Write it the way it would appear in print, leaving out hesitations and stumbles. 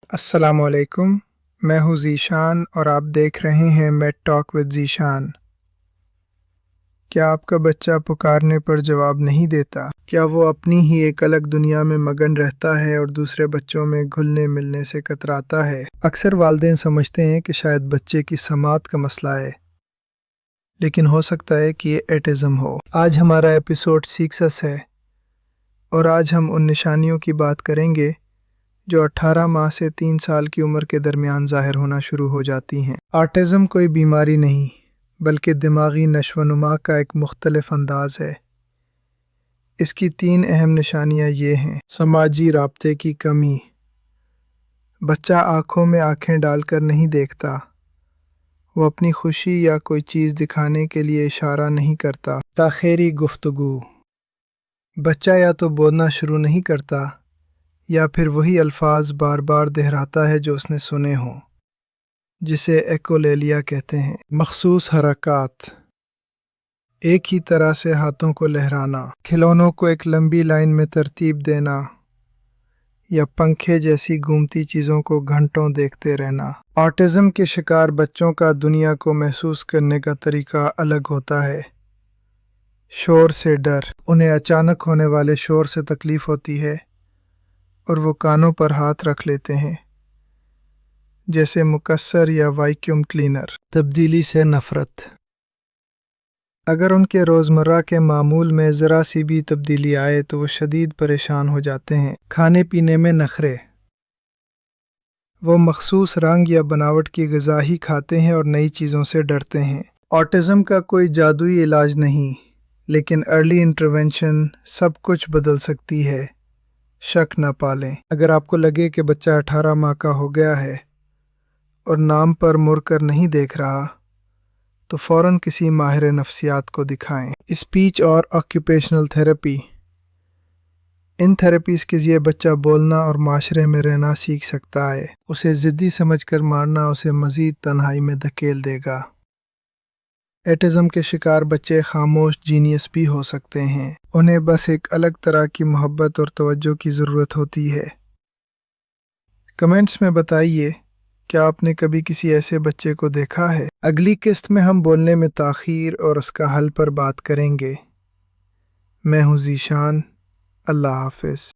अस्सलाम वालेकुम। मैं हूँ ज़ीशान और आप देख रहे हैं मेट टॉक विद ज़ीशान। क्या आपका बच्चा पुकारने पर जवाब नहीं देता? क्या वो अपनी ही एक अलग दुनिया में मगन रहता है और दूसरे बच्चों में घुलने मिलने से कतराता है? अक्सर वालिदैन समझते हैं कि शायद बच्चे की समात का मसला है, लेकिन हो सकता है कि ये एटिज़म हो। आज हमारा एपिसोड सीक्सस है और आज हम उन निशानियों की बात करेंगे जो 18 माह से 3 साल की उम्र के दरमियान ज़ाहिर होना शुरू हो जाती हैं। ऑटिज़म कोई बीमारी नहीं, बल्कि दिमागी नशोनुमा का एक मुख्तलिफ अंदाज है। इसकी 3 अहम निशानियां ये हैं। समाजी राब्ते की कमी। बच्चा आँखों में आँखें डालकर नहीं देखता। वो अपनी खुशी या कोई चीज़ दिखाने के लिए इशारा नहीं करता। ताख़ीरी गुफ्तगू। बच्चा या तो बोलना शुरू नहीं करता या फिर वही अल्फाज बार बार दोहराता है जो उसने सुने हों, जिसे एकोलेलिया कहते हैं। मखसूस हरकत। एक ही तरह से हाथों को लहराना, खिलौनों को एक लंबी लाइन में तरतीब देना या पंखे जैसी घूमती चीज़ों को घंटों देखते रहना। ऑटिज़म के शिकार बच्चों का दुनिया को महसूस करने का तरीका अलग होता है। शोर से डर। उन्हें अचानक होने वाले शोर से तकलीफ़ होती है और वो कानों पर हाथ रख लेते हैं, जैसे मुकस्सर या वैक्यूम क्लीनर। तब्दीली से नफ़रत। अगर उनके रोज़मर्रा के मामूल में ज़रा सी भी तब्दीली आए तो वो शदीद परेशान हो जाते हैं। खाने पीने में नखरे। वो मखसूस रंग या बनावट की ग़िज़ा ही खाते हैं और नई चीज़ों से डरते हैं। ऑटिज़म का कोई जादुई इलाज नहीं, लेकिन अर्ली इंटरवेंशन सब कुछ बदल सकती है। शक न पालें। अगर आपको लगे कि बच्चा 18 माह का हो गया है और नाम पर मुड़कर नहीं देख रहा, तो फ़ौरन किसी माहिर नफ्सियात को दिखाएं। स्पीच और ऑक्यूपेशनल थेरेपी। इन थेरेपीज़ के ज़रिए बच्चा बोलना और माशरे में रहना सीख सकता है। उसे ज़िद्दी समझकर मारना उसे मज़ीद तन्हाई में धकेल देगा। एटिज़म के शिकार बच्चे खामोश जीनियस भी हो सकते हैं। उन्हें बस एक अलग तरह की मोहब्बत और तवज्जो की ज़रूरत होती है। कमेंट्स में बताइए, क्या आपने कभी किसी ऐसे बच्चे को देखा है? अगली किस्त में हम बोलने में ताख़ीर और उसका हल पर बात करेंगे। मैं हूँ ज़ीशान। अल्लाह हाफ़िज़।